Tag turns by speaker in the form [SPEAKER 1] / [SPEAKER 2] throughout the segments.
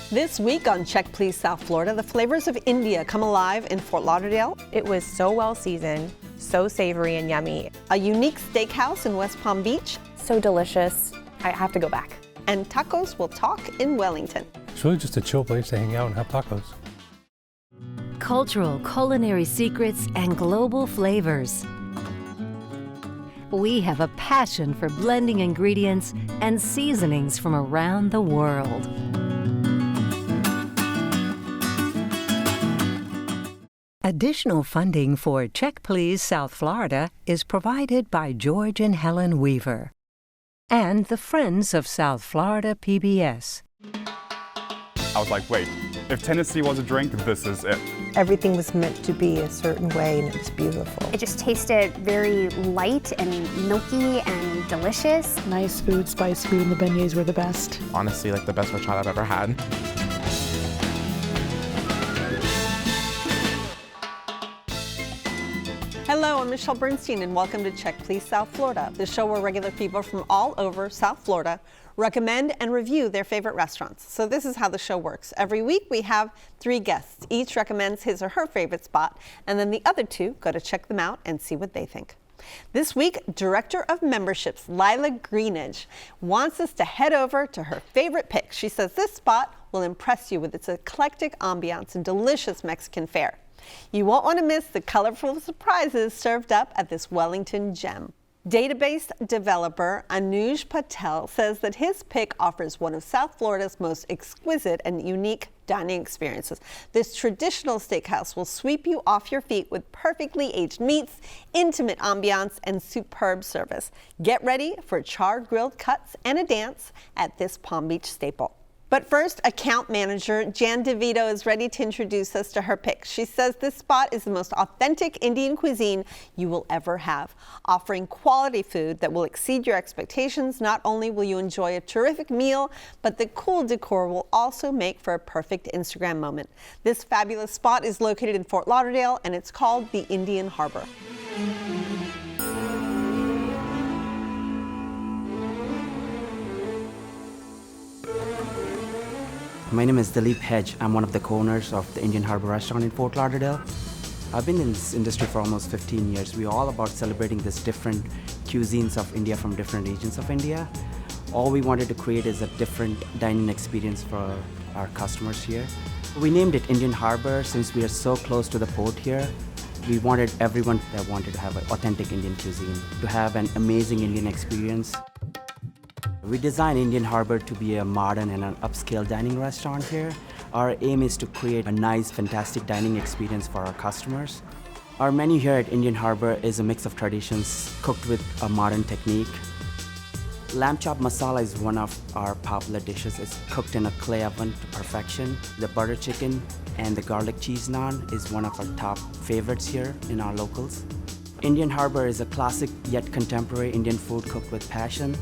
[SPEAKER 1] This week on Check Please South Florida, the flavors of India come alive in Fort Lauderdale.
[SPEAKER 2] It was so well seasoned, so savory and yummy.
[SPEAKER 1] A unique steakhouse in West Palm Beach.
[SPEAKER 2] So delicious. I have to go back.
[SPEAKER 1] And Tacos Will Talk in Wellington.
[SPEAKER 3] It's really just a chill place to hang out and have tacos.
[SPEAKER 4] Cultural culinary secrets and global flavors. We have a passion for blending ingredients and seasonings from around the world. Additional funding for Check Please South Florida is provided by George and Helen Weaver and the Friends of South Florida PBS.
[SPEAKER 5] I was like, wait, if Tennessee was a drink, this is it.
[SPEAKER 6] Everything was meant to be a certain way, and it was beautiful.
[SPEAKER 7] It just tasted very light and milky and delicious.
[SPEAKER 8] Nice food, spice food, and the beignets were the best.
[SPEAKER 9] Honestly, like the best horchata I've ever had.
[SPEAKER 1] Hello, I'm Michelle Bernstein, and welcome to Check Please South Florida, the show where regular people from all over South Florida recommend and review their favorite restaurants. So this is how the show works. Every week we have 3 guests. Each recommends his or her favorite spot, and then the other 2 go to check them out and see what they think. This week, Director of Memberships Lila Greenidge wants us to head over to her favorite pick. She says this spot will impress you with its eclectic ambiance and delicious Mexican fare. You won't want to miss the colorful surprises served up at this Wellington gem. Database developer Anuj Patel says that his pick offers one of South Florida's most exquisite and unique dining experiences. This traditional steakhouse will sweep you off your feet with perfectly aged meats, intimate ambiance, and superb service. Get ready for charred grilled cuts and a dance at this Palm Beach staple. But first, account manager Jan DeVito is ready to introduce us to her pick. She says this spot is the most authentic Indian cuisine you will ever have, offering quality food that will exceed your expectations. Not only will you enjoy a terrific meal, but the cool decor will also make for a perfect Instagram moment. This fabulous spot is located in Fort Lauderdale, and it's called the Indian Harbor.
[SPEAKER 10] My name is Dilip Hedge. I'm one of the co-owners of the Indian Harbor Restaurant in Fort Lauderdale. I've been in this industry for almost 15 years. We're all about celebrating these different cuisines of India from different regions of India. All we wanted to create is a different dining experience for our customers here. We named it Indian Harbor since we are so close to the port here. We wanted everyone that wanted to have an authentic Indian cuisine to have an amazing Indian experience. We designed Indian Harbor to be a modern and an upscale dining restaurant here. Our aim is to create a nice, fantastic dining experience for our customers. Our menu here at Indian Harbor is a mix of traditions cooked with a modern technique. Lamb chop masala is one of our popular dishes. It's cooked in a clay oven to perfection. The butter chicken and the garlic cheese naan is one of our top favorites here in our locals. Indian Harbor is a classic yet contemporary Indian food cooked with passion.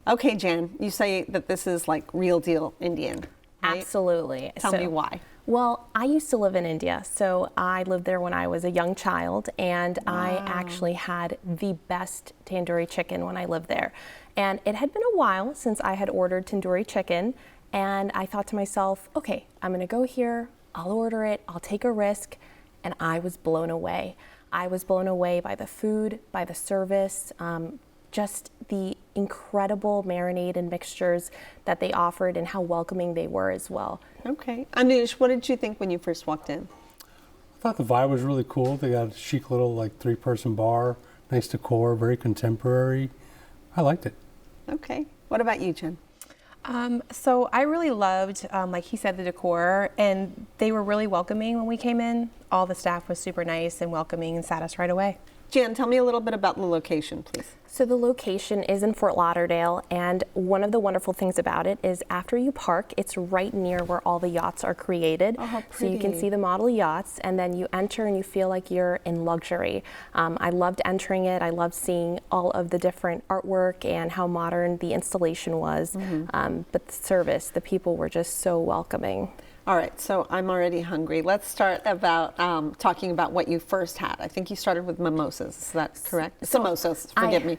[SPEAKER 1] Okay, Jan, you say that this is like real deal Indian, right?
[SPEAKER 2] Absolutely.
[SPEAKER 1] Tell me why.
[SPEAKER 2] Well, I used to live in India, so I lived there when I was a young child, and I actually had the best tandoori chicken when I lived there. And it had been a while since I had ordered tandoori chicken, and I thought to myself, okay, I'm gonna go here, I'll order it, I'll take a risk, and I was blown away. I was blown away by the food, by the service, just the incredible marinade and mixtures that they offered and how welcoming they were as well.
[SPEAKER 1] Okay. Anuj, what did you think when you first walked in?
[SPEAKER 3] I thought the vibe was really cool. They got a chic little 3-person bar, nice decor, very contemporary. I liked it.
[SPEAKER 1] Okay. What about you, Jen?
[SPEAKER 8] So I really loved, like he said, the decor, and they were really welcoming when we came in. All the staff was super nice and welcoming and sat us right away.
[SPEAKER 1] Jan, tell me a little bit about the location, please.
[SPEAKER 2] So the location is in Fort Lauderdale, and one of the wonderful things about it is after you park, it's right near where all the yachts are created.
[SPEAKER 1] Oh, how
[SPEAKER 2] so you can see the model yachts, and then you enter and you feel like you're in luxury. I loved entering it. I loved seeing all of the different artwork and how modern the installation was. But the service, the people were just so welcoming.
[SPEAKER 1] All right, so I'm already hungry. Let's start about talking about what you first had. I think you started with mimosas. Is that correct? Samosas, forgive me.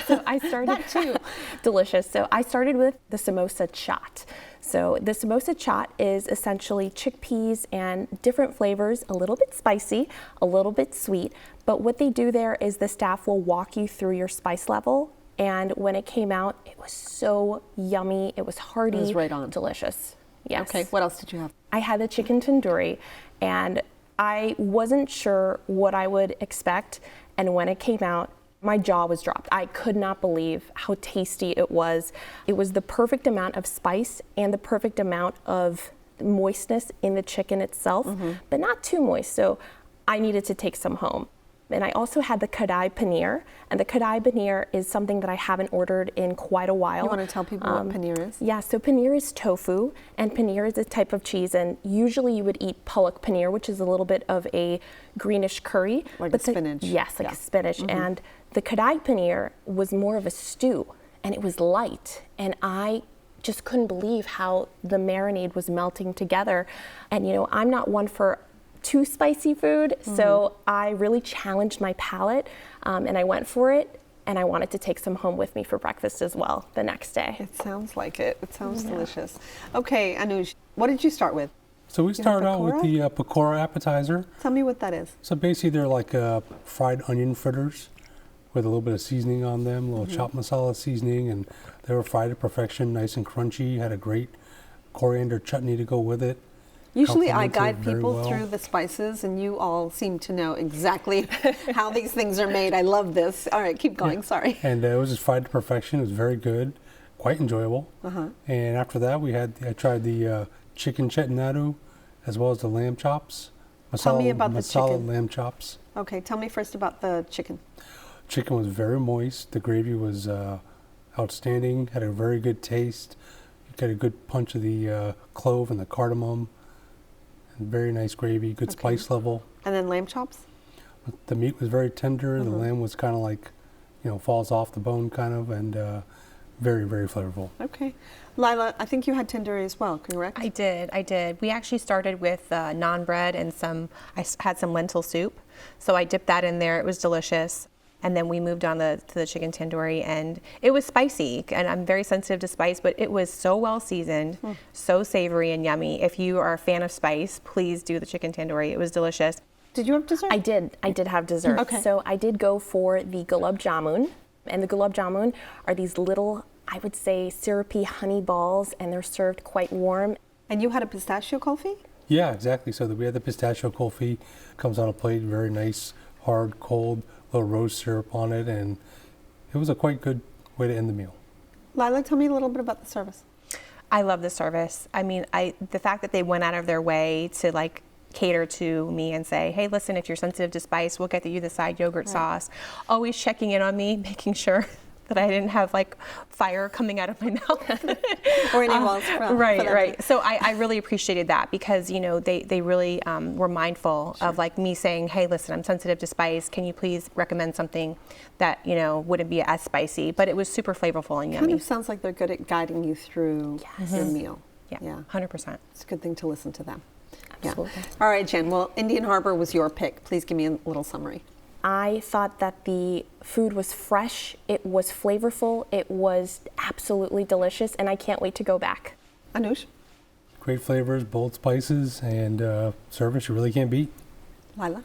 [SPEAKER 2] So I started
[SPEAKER 1] That too.
[SPEAKER 2] delicious. So I started with the samosa chaat. So the samosa chaat is essentially chickpeas and different flavors, a little bit spicy, a little bit sweet. But what they do there is the staff will walk you through your spice level. And when it came out, it was so yummy. It was hearty.
[SPEAKER 1] It was right on.
[SPEAKER 2] Delicious. Yes.
[SPEAKER 1] Okay, what else did you have?
[SPEAKER 2] I had the chicken tandoori, and I wasn't sure what I would expect. And when it came out, my jaw was dropped. I could not believe how tasty it was. It was the perfect amount of spice and the perfect amount of moistness in the chicken itself, but not too moist. So I needed to take some home. And I also had the kadai paneer, and the kadai paneer is something that I haven't ordered in quite a while.
[SPEAKER 1] You want to tell people what paneer is?
[SPEAKER 2] Yeah, so paneer is tofu, and paneer is a type of cheese, and usually you would eat palak paneer, which is a little bit of a greenish curry.
[SPEAKER 1] Like a spinach.
[SPEAKER 2] Yes, like a spinach. And the kadai paneer was more of a stew, and it was light, and I just couldn't believe how the marinade was melting together. And you know, I'm not one for too spicy food, so I really challenged my palate, and I went for it, and I wanted to take some home with me for breakfast as well the next day.
[SPEAKER 1] It sounds like it. It sounds delicious. Okay, Anuj, what did you start with?
[SPEAKER 3] So we started out with the pakora appetizer.
[SPEAKER 1] Tell me what that is.
[SPEAKER 3] So basically they're like fried onion fritters with a little bit of seasoning on them, a little chopped masala seasoning, and they were fried to perfection, nice and crunchy, had a great coriander chutney to go with it.
[SPEAKER 1] Usually I
[SPEAKER 3] Complemented
[SPEAKER 1] guide
[SPEAKER 3] very
[SPEAKER 1] people
[SPEAKER 3] well.
[SPEAKER 1] through the spices, and you all seem to know exactly how these things are made. I love this. All right, keep going. Sorry.
[SPEAKER 3] And it was just fried to perfection. It was very good, quite enjoyable. And after that, I tried the chicken chettinadu, as well as the lamb chops.
[SPEAKER 1] Tell me about the
[SPEAKER 3] masala
[SPEAKER 1] chicken.
[SPEAKER 3] lamb chops.
[SPEAKER 1] Okay, tell me first about the chicken.
[SPEAKER 3] Chicken was very moist. The gravy was outstanding. Had a very good taste. You got a good punch of the clove and the cardamom. And very nice gravy, good spice level.
[SPEAKER 1] And then lamb chops?
[SPEAKER 3] The meat was very tender. The lamb was kind of like, falls off the bone kind of, and very, very flavorful.
[SPEAKER 1] Okay. Lila, I think you had tandoori as well, correct?
[SPEAKER 8] I did. We actually started with naan bread and I had some lentil soup. So I dipped that in there. It was delicious. And then we moved on to the chicken tandoori, and it was spicy. And I'm very sensitive to spice, but it was so well seasoned, so savory and yummy. If you are a fan of spice, please do the chicken tandoori. It was delicious.
[SPEAKER 1] Did you have dessert?
[SPEAKER 2] I did have dessert.
[SPEAKER 1] Okay.
[SPEAKER 2] So I did go for the gulab jamun. And the gulab jamun are these little, I would say, syrupy honey balls, and they're served quite warm.
[SPEAKER 1] And you had a pistachio kulfi?
[SPEAKER 3] Yeah, exactly. So we had the pistachio kulfi, comes on a plate, very nice, hard, cold, little rose syrup on it, and it was a quite good way to end the meal.
[SPEAKER 1] Lila, tell me a little bit about the service.
[SPEAKER 8] I love the service. I mean, the fact that they went out of their way to cater to me and say, hey, listen, if you're sensitive to spice, we'll get you the side yogurt sauce. Always checking in on me, making sure that I didn't have fire coming out of my mouth.
[SPEAKER 1] Or any walls.
[SPEAKER 8] Right. So I really appreciated that because, they really were mindful of me saying, hey, listen, I'm sensitive to spice. Can you please recommend something that, wouldn't be as spicy? But it was super flavorful and yummy.
[SPEAKER 1] Kind of sounds like they're good at guiding you through your meal.
[SPEAKER 8] Yeah, 100%.
[SPEAKER 1] It's a good thing to listen to them.
[SPEAKER 2] Absolutely.
[SPEAKER 1] Yeah. All right, Jen. Well, Indian Harbor was your pick. Please give me a little summary.
[SPEAKER 2] I thought that the food was fresh, it was flavorful, it was absolutely delicious, and I can't wait to go back.
[SPEAKER 1] Anuj?
[SPEAKER 3] Great flavors, bold spices, and service you really can't beat.
[SPEAKER 1] Lila?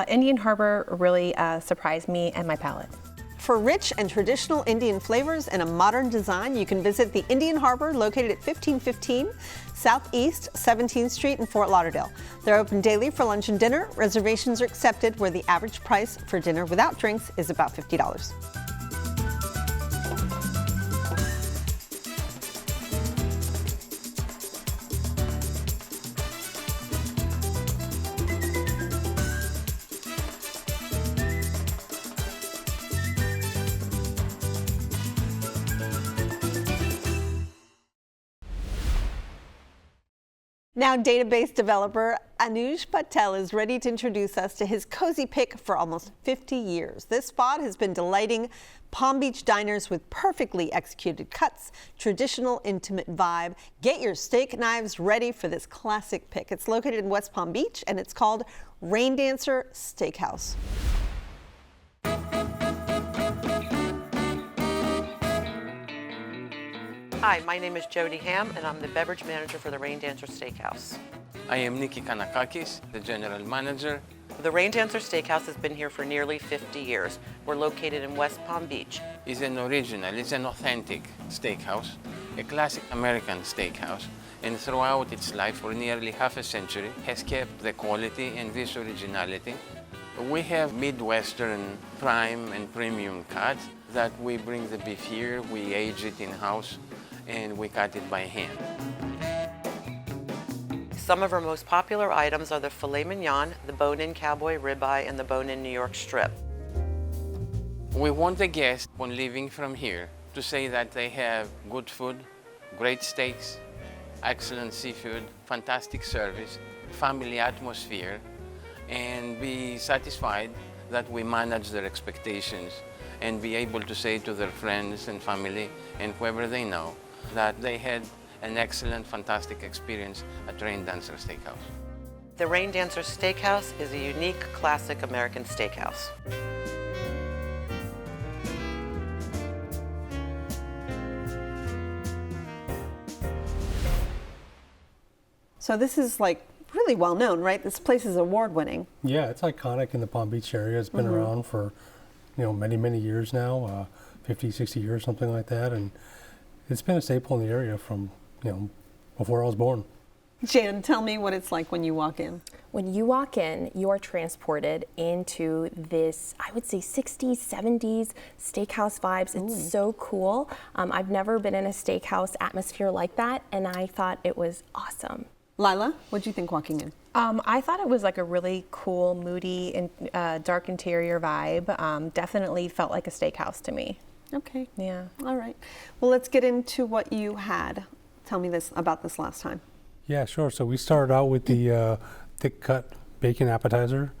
[SPEAKER 8] Indian Harbor really surprised me and my palate.
[SPEAKER 1] For rich and traditional Indian flavors and a modern design, you can visit the Indian Harbor located at 1515 Southeast 17th Street in Fort Lauderdale. They're open daily for lunch and dinner. Reservations are accepted where the average price for dinner without drinks is about $50. Now, database developer Anuj Patel is ready to introduce us to his cozy pick for almost 50 years. This spot has been delighting Palm Beach diners with perfectly executed cuts, traditional intimate vibe. Get your steak knives ready for this classic pick. It's located in West Palm Beach and it's called Rain Dancer Steakhouse.
[SPEAKER 11] Hi, my name is Jody Ham, and I'm the beverage manager for the Rain Dancer Steakhouse.
[SPEAKER 12] I am Nikki Kanakakis, the general manager.
[SPEAKER 11] The Rain Dancer Steakhouse has been here for nearly 50 years. We're located in West Palm Beach.
[SPEAKER 12] It's an original, it's an authentic steakhouse, a classic American steakhouse, and throughout its life for nearly half a century has kept the quality and this originality. We have Midwestern prime and premium cuts that we bring the beef here, we age it in-house, and we cut it by hand.
[SPEAKER 11] Some of our most popular items are the filet mignon, the bone-in cowboy ribeye, and the bone-in New York strip.
[SPEAKER 12] We want the guests, when leaving from here, to say that they have good food, great steaks, excellent seafood, fantastic service, family atmosphere, and be satisfied that we manage their expectations and be able to say to their friends and family and whoever they know that they had an excellent, fantastic experience at Rain Dancer Steakhouse.
[SPEAKER 11] The Rain Dancer Steakhouse is a unique, classic American steakhouse.
[SPEAKER 1] So this is like really well known, right? This place is award winning.
[SPEAKER 3] Yeah, it's iconic in the Palm Beach area. It's been around for, many, many years now, 50, 60 years, something like that. And it's been a staple in the area from, before I was born.
[SPEAKER 1] Jan, tell me what it's like when you walk in.
[SPEAKER 2] When you walk in, you are transported into this, I would say 60s, 70s steakhouse vibes. It's so cool. I've never been in a steakhouse atmosphere like that, and I thought it was awesome.
[SPEAKER 1] Lila, what do you think walking in?
[SPEAKER 8] I thought it was like a really cool, moody, and dark interior vibe. Definitely felt like a steakhouse to me.
[SPEAKER 1] Okay.
[SPEAKER 8] Yeah.
[SPEAKER 1] All right. Well, let's get into what you had. Tell me about this last time.
[SPEAKER 3] Yeah, sure. So we started out with the thick cut bacon appetizer,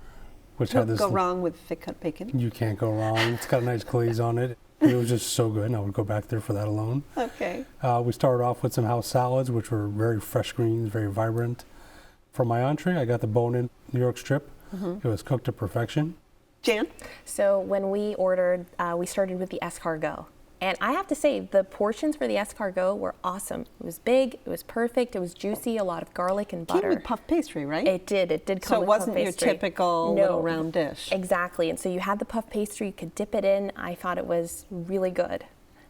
[SPEAKER 3] which had this.
[SPEAKER 1] Go wrong with thick cut bacon.
[SPEAKER 3] You can't go wrong. It's got a nice glaze on it. It was just so good, and I would go back there for that alone.
[SPEAKER 1] Okay.
[SPEAKER 3] We started off with some house salads, which were very fresh greens, very vibrant. For my entree, I got the bone-in New York strip. It was cooked to perfection.
[SPEAKER 1] Jan?
[SPEAKER 2] So when we ordered, we started with the escargot. And I have to say, the portions for the escargot were awesome. It was big, it was perfect, it was juicy, a lot of garlic and butter.
[SPEAKER 1] Came with puff pastry, right?
[SPEAKER 2] It did come with puff pastry.
[SPEAKER 1] So it wasn't your typical little round dish.
[SPEAKER 2] Exactly, and so you had the puff pastry, you could dip it in. I thought it was really good.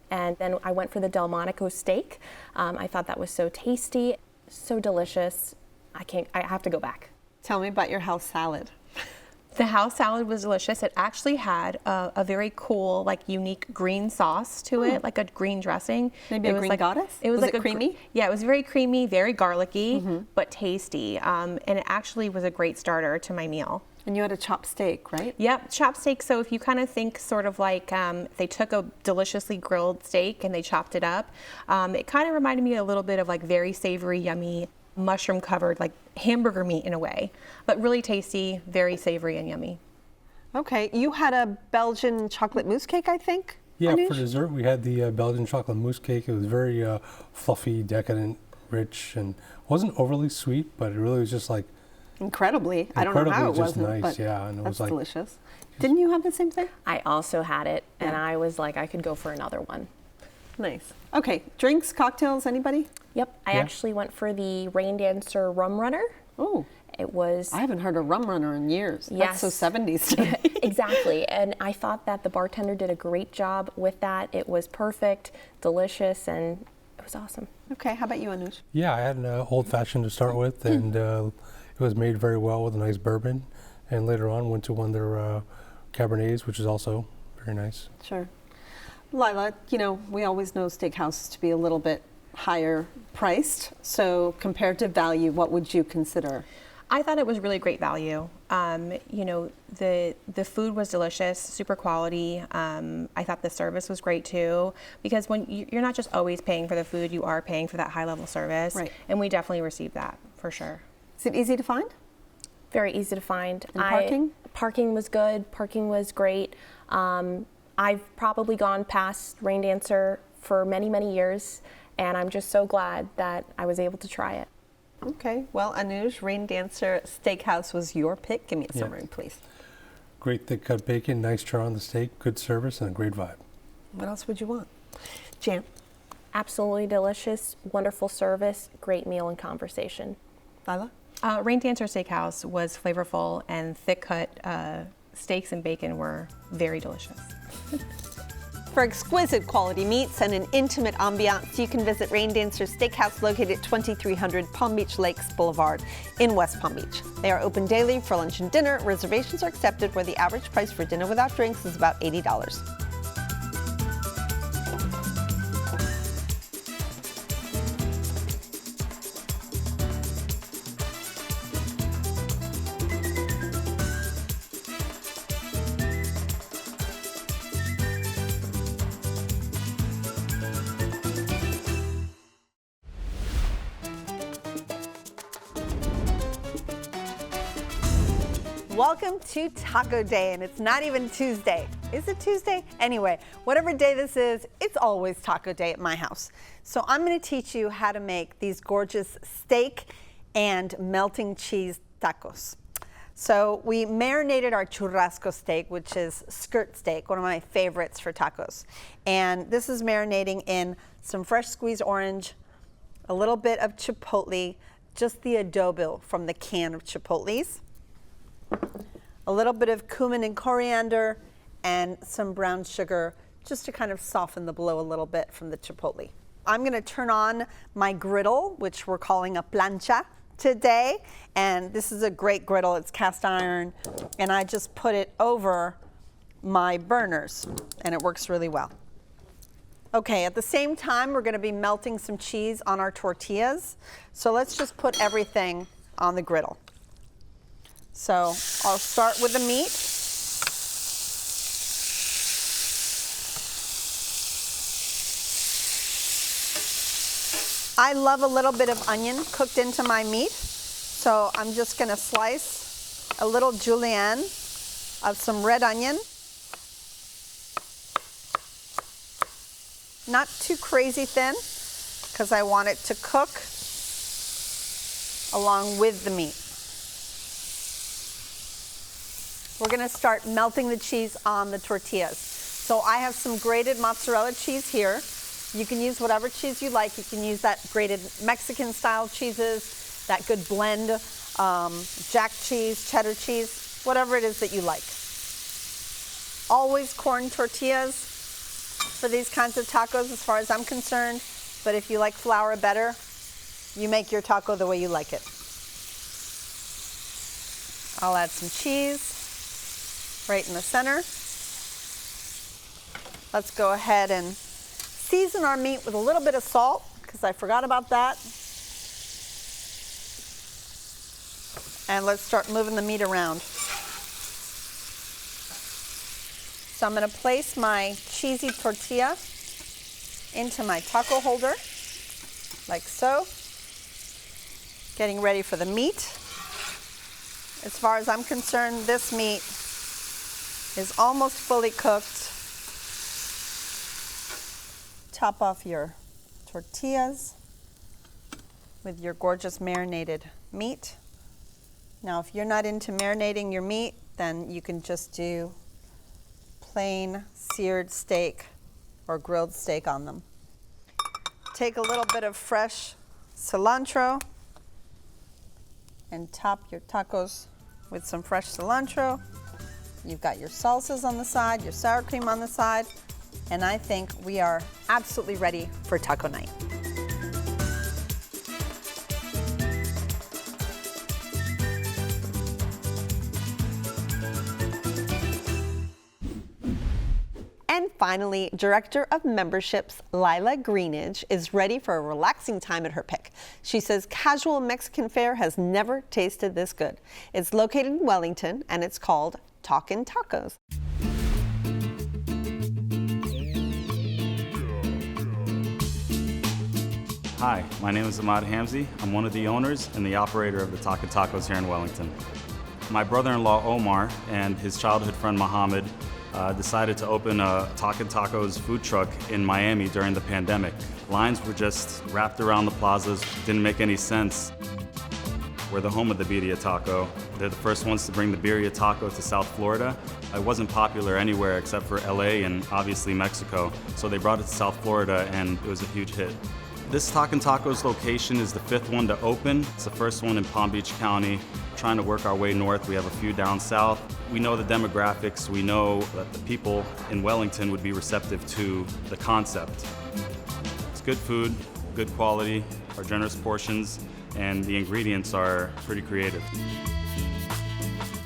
[SPEAKER 2] And then I went for the Delmonico steak. I thought that was so tasty, so delicious. I have to go back.
[SPEAKER 1] Tell me about your house salad.
[SPEAKER 8] The house salad was delicious. It actually had a very cool, unique green sauce to it, like a green dressing.
[SPEAKER 1] Maybe a green goddess?
[SPEAKER 8] It was
[SPEAKER 1] it creamy?
[SPEAKER 8] Yeah, it was very creamy, very garlicky, but tasty. And it actually was a great starter to my meal.
[SPEAKER 1] And you had a chopped steak, right?
[SPEAKER 8] Yep, chopped steak. So if you kind of think sort of like they took a deliciously grilled steak and they chopped it up, it kind of reminded me a little bit of very savory, yummy, mushroom covered hamburger meat in a way, but really tasty, very savory and yummy.
[SPEAKER 1] Okay, you had a Belgian chocolate mousse cake, I think?
[SPEAKER 3] Yeah,
[SPEAKER 1] Anuj?
[SPEAKER 3] for dessert we had the Belgian chocolate mousse cake. It was very fluffy, decadent, rich, and wasn't overly sweet, but it really was just
[SPEAKER 1] incredibly. I don't know how it
[SPEAKER 3] just
[SPEAKER 1] wasn't,
[SPEAKER 3] nice,
[SPEAKER 1] but
[SPEAKER 3] yeah, and it
[SPEAKER 1] that's
[SPEAKER 3] was
[SPEAKER 1] delicious. Didn't you have the same thing?
[SPEAKER 2] I also had it, and I was like, I could go for another one.
[SPEAKER 1] Nice. Okay, drinks, cocktails, anybody?
[SPEAKER 2] Yep, I actually went for the Rain Dancer Rum Runner.
[SPEAKER 1] Oh.
[SPEAKER 2] It was...
[SPEAKER 1] I haven't heard a rum runner in years.
[SPEAKER 2] Yes.
[SPEAKER 1] That's so 70s to me.
[SPEAKER 2] Exactly, and I thought that the bartender did a great job with that. It was perfect, delicious, and it was awesome.
[SPEAKER 1] Okay, how about you, Anuj?
[SPEAKER 3] Yeah, I had an old-fashioned to start with, and it was made very well with a nice bourbon, and later on went to one of their Cabernets, which is also very nice.
[SPEAKER 1] Sure. Lila, we always know steakhouses to be a little bit higher priced. So compared to value, what would you consider?
[SPEAKER 8] I thought it was really great value. You know, the food was delicious, super quality. I thought the service was great too, because when you're not just always paying for the food, you are paying for that high level service.
[SPEAKER 1] Right.
[SPEAKER 8] And we definitely received that for sure.
[SPEAKER 1] Is it easy to find?
[SPEAKER 2] Very easy to find.
[SPEAKER 1] And parking?
[SPEAKER 2] Parking was good. Parking was great. I've probably gone past Rain Dancer for many, many years, and I'm just so glad that I was able to try it.
[SPEAKER 1] Okay, well, Anuj, Rain Dancer Steakhouse was your pick. Give me a summary, please.
[SPEAKER 3] Great thick cut bacon, nice char on the steak, good service, and a great vibe.
[SPEAKER 1] What else would you want? Jan?
[SPEAKER 2] Absolutely delicious, wonderful service, great meal and conversation.
[SPEAKER 1] Lila?
[SPEAKER 8] Rain Dancer Steakhouse was flavorful, and thick cut steaks and bacon were very delicious.
[SPEAKER 1] For exquisite quality meats and an intimate ambiance, you can visit Rain Dancer Steakhouse located at 2300 Palm Beach Lakes Boulevard in West Palm Beach. They are open daily for lunch and dinner. Reservations are accepted, where the average price for dinner without drinks is about $80. Welcome to Taco Day, and it's not even Tuesday. Is it Tuesday? Anyway, whatever day this is, it's always Taco Day at my house. So I'm going to teach you how to make these gorgeous steak and melting cheese tacos. So we marinated our churrasco steak, which is skirt steak, one of my favorites for tacos. And this is marinating in some fresh squeezed orange, a little bit of chipotle, just the adobo from the can of chipotles, a little bit of cumin and coriander, and some brown sugar just to kind of soften the blow a little bit from the chipotle. I'm going to turn on my griddle, which we're calling a plancha today, and this is a great griddle. It's cast iron, and I just put it over my burners, and it works really well. Okay, at the same time, we're going to be melting some cheese on our tortillas, so let's just put everything on the griddle. So I'll start with the meat. I love a little bit of onion cooked into my meat, so I'm just going to slice a little julienne of some red onion. Not too crazy thin, because I want it to cook along with the meat. We're going to start melting the cheese on the tortillas. So I have some grated mozzarella cheese here. You can use whatever cheese you like. You can use that grated Mexican style cheeses, that good blend, jack cheese, cheddar cheese, whatever it is that you like. Always corn tortillas for these kinds of tacos as far as I'm concerned, but if you like flour better, you make your taco the way you like it. I'll add some cheese right in the center. Let's go ahead and season our meat with a little bit of salt, because I forgot about that. And let's start moving the meat around. So I'm going to place my cheesy tortilla into my taco holder, like so. Getting ready for the meat. As far as I'm concerned, this meat is almost fully cooked. Top off your tortillas with your gorgeous marinated meat. Now, if you're not into marinating your meat, then you can just do plain seared steak or grilled steak on them. Take a little bit of fresh cilantro and top your tacos with some fresh cilantro. You've got your salsas on the side, your sour cream on the side, and I think we are absolutely ready for taco night. And finally, Director of Memberships Lila Greenidge is ready for a relaxing time at her pick. She says casual Mexican fare has never tasted this good. It's located in Wellington and it's called Talkin' Tacos.
[SPEAKER 13] Hi, my name is Ahmad Hamzi. I'm one of the owners and the operator of the Talkin' Tacos here in Wellington. My brother-in-law Omar and his childhood friend Mohammed decided to open a Talkin' Tacos food truck in Miami during the pandemic. Lines were just wrapped around the plazas, didn't make any sense. We're the home of the birria taco. They're the first ones to bring the birria taco to South Florida. It wasn't popular anywhere except for LA and obviously Mexico, so they brought it to South Florida and it was a huge hit. This Talkin' Tacos location is the 5th one to open. It's the first one in Palm Beach County. Trying to work our way north. We have a few down south. We know the demographics. We know that the people in Wellington would be receptive to the concept. It's good food, good quality, our generous portions, and the ingredients are pretty creative.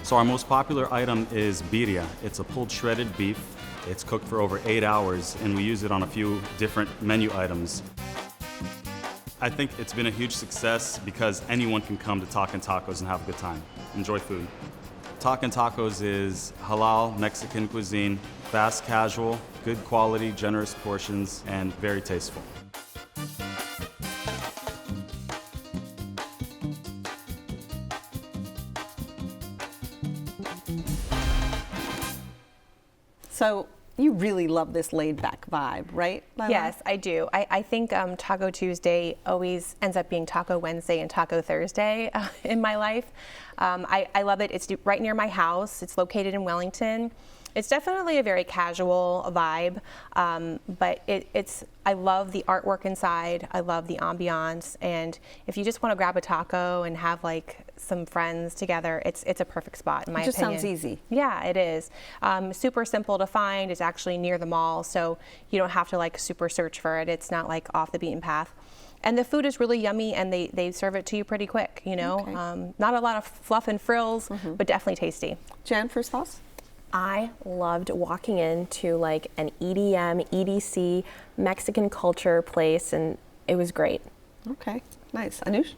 [SPEAKER 13] So our most popular item is birria. It's a pulled shredded beef. It's cooked for over 8 hours, and we use it on a few different menu items. I think it's been a huge success because anyone can come to Talkin' Tacos and have a good time. Enjoy food. Talkin' Tacos is halal Mexican cuisine, fast casual, good quality, generous portions, and very tasteful.
[SPEAKER 1] So you really love this laid-back vibe, right, Lila?
[SPEAKER 8] Yes, I do. I think Taco Tuesday always ends up being Taco Wednesday and Taco Thursday in my life. I love it. It's right near my house. It's located in Wellington. It's definitely a very casual vibe, but I love the artwork inside. I love the ambiance, and if you just want to grab a taco and have like some friends together, it's a perfect spot in my opinion.
[SPEAKER 1] It just sounds easy.
[SPEAKER 8] Yeah, it is. Super simple to find. It's actually near the mall, so you don't have to like super search for it. It's not like off the beaten path. And the food is really yummy, and they serve it to you pretty quick, you know.
[SPEAKER 1] Okay.
[SPEAKER 8] Not a lot of fluff and frills, but definitely tasty.
[SPEAKER 1] Jan, first thoughts?
[SPEAKER 2] I loved walking into like an EDM, EDC, Mexican culture place, and it was great.
[SPEAKER 1] Okay, nice. Anush?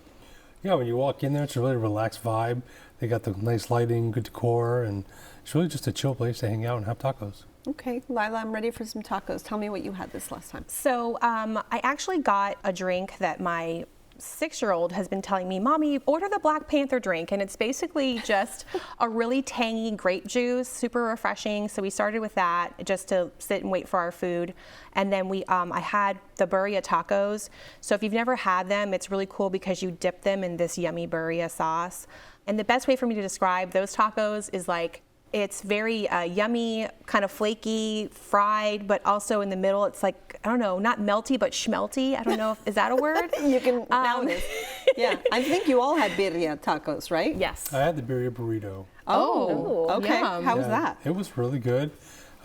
[SPEAKER 3] Yeah, when you walk in there, it's a really relaxed vibe. They got the nice lighting, good decor, and it's really just a chill place to hang out and have tacos.
[SPEAKER 1] Okay, Lila, I'm ready for some tacos. Tell me what you had this last time.
[SPEAKER 8] So I actually got a drink that my 6-year-old has been telling me, Mommy, order the Black Panther drink. And it's basically just a really tangy grape juice, super refreshing. So we started with that just to sit and wait for our food. And then I had the birria tacos. So if you've never had them, it's really cool because you dip them in this yummy birria sauce. And the best way for me to describe those tacos is like, it's very yummy, kind of flaky, fried, but also in the middle, it's like, I don't know, not melty, but schmelty. I don't know, is that a word?
[SPEAKER 1] You can, now it is. Yeah, I think you all had birria tacos, right?
[SPEAKER 2] Yes.
[SPEAKER 3] I had the birria burrito.
[SPEAKER 1] Oh, okay.
[SPEAKER 8] yum.
[SPEAKER 1] How was that?
[SPEAKER 3] It was really good.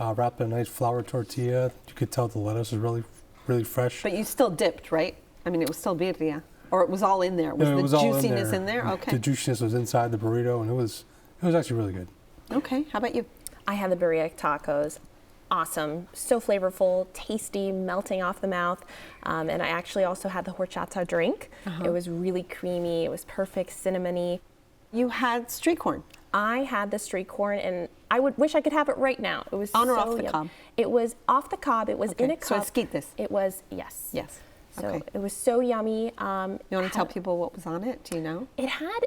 [SPEAKER 3] Wrapped in a nice flour tortilla. You could tell the lettuce was really, really fresh.
[SPEAKER 1] But you still dipped, right? I mean, it was still birria, or it was all in there. Was
[SPEAKER 3] No, it
[SPEAKER 1] the
[SPEAKER 3] was all
[SPEAKER 1] juiciness in there? Okay.
[SPEAKER 3] The juiciness was inside the burrito, and it was actually really good.
[SPEAKER 1] Okay, how about you?
[SPEAKER 2] I had the birria tacos. Awesome, so flavorful, tasty, melting off the mouth. And I actually also had the horchata drink. It was really creamy, it was perfect, cinnamony.
[SPEAKER 1] You had street corn.
[SPEAKER 2] I had the street corn, and I would wish I could have it right now. It was
[SPEAKER 1] On or
[SPEAKER 2] so
[SPEAKER 1] off the
[SPEAKER 2] yum.
[SPEAKER 1] cob?
[SPEAKER 2] It was off the cob. It was
[SPEAKER 1] Okay,
[SPEAKER 2] in a
[SPEAKER 1] so
[SPEAKER 2] cup.
[SPEAKER 1] esquites.
[SPEAKER 2] It was, yes.
[SPEAKER 1] Yes.
[SPEAKER 2] So
[SPEAKER 1] Okay.
[SPEAKER 2] it was so yummy.
[SPEAKER 1] You want to tell people what was on it? Do you know?
[SPEAKER 2] It had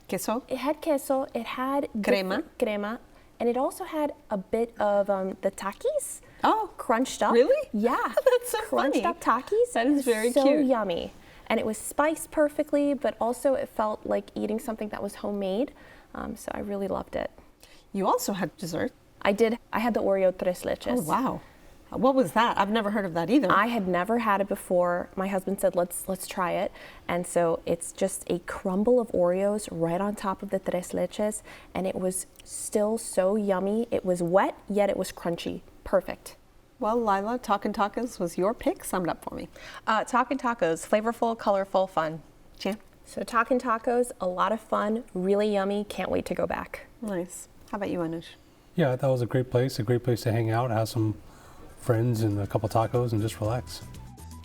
[SPEAKER 1] Queso?
[SPEAKER 2] queso. It had
[SPEAKER 1] Crema.
[SPEAKER 2] crema, and it also had a bit of the Takis.
[SPEAKER 1] Oh,
[SPEAKER 2] Crunched up.
[SPEAKER 1] really?
[SPEAKER 2] Yeah.
[SPEAKER 1] That's so
[SPEAKER 2] Crunched
[SPEAKER 1] funny.
[SPEAKER 2] up Takis.
[SPEAKER 1] That is very
[SPEAKER 2] so
[SPEAKER 1] cute.
[SPEAKER 2] yummy. And it was spiced perfectly, but also it felt like eating something that was homemade. So I really loved it.
[SPEAKER 1] You also had dessert.
[SPEAKER 2] I did. I had the Oreo tres leches.
[SPEAKER 1] Oh, wow. What was that? I've never heard of that either.
[SPEAKER 2] I had never had it before. My husband said, let's try it. And so it's just a crumble of Oreos right on top of the tres leches. And it was still so yummy. It was wet, yet it was crunchy. Perfect.
[SPEAKER 1] Well, Lila, Talkin' Tacos was your pick. Sum it up for me.
[SPEAKER 8] Talkin' Tacos, flavorful, colorful, fun.
[SPEAKER 1] Jan?
[SPEAKER 2] So Talkin' Tacos, a lot of fun, really yummy. Can't wait to go back.
[SPEAKER 1] Nice. How about you, Anush?
[SPEAKER 3] Yeah, that was a great place to hang out, have some friends and a couple tacos and just relax.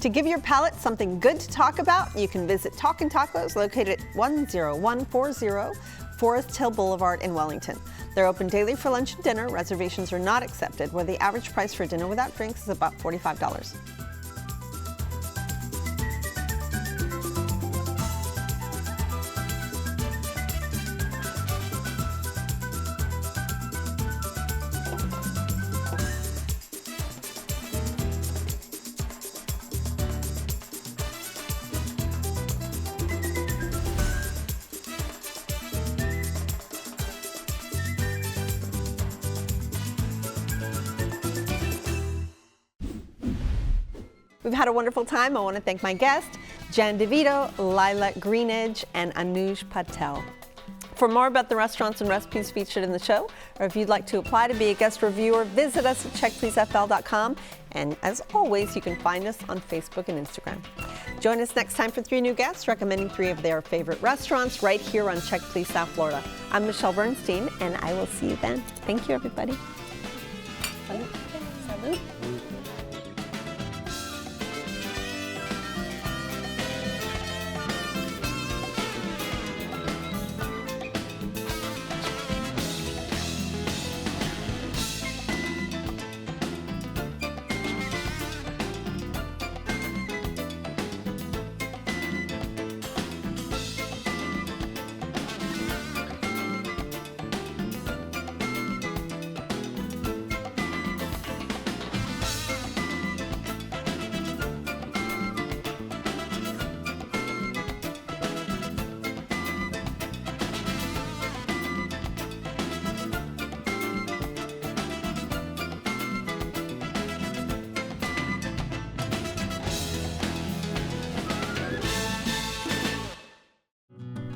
[SPEAKER 1] To give your palate something good to talk about, you can visit Talkin' Tacos, located at 10140 Forest Hill Boulevard in Wellington. They're open daily for lunch and dinner. Reservations are not accepted, where the average price for dinner without drinks is about $45. We've had a wonderful time. I want to thank my guests, Jan DeVito, Lila Greenidge, and Anuj Patel. For more about the restaurants and recipes featured in the show, or if you'd like to apply to be a guest reviewer, visit us at checkpleasefl.com. And as always, you can find us on Facebook and Instagram. Join us next time for 3 new guests recommending 3 of their favorite restaurants right here on Check Please South Florida. I'm Michelle Bernstein, and I will see you then. Thank you, everybody. Salud. Salud.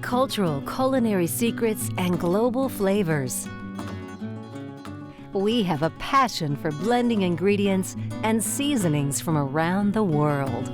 [SPEAKER 14] Cultural culinary secrets and global flavors. We have a passion for blending ingredients and seasonings from around the world.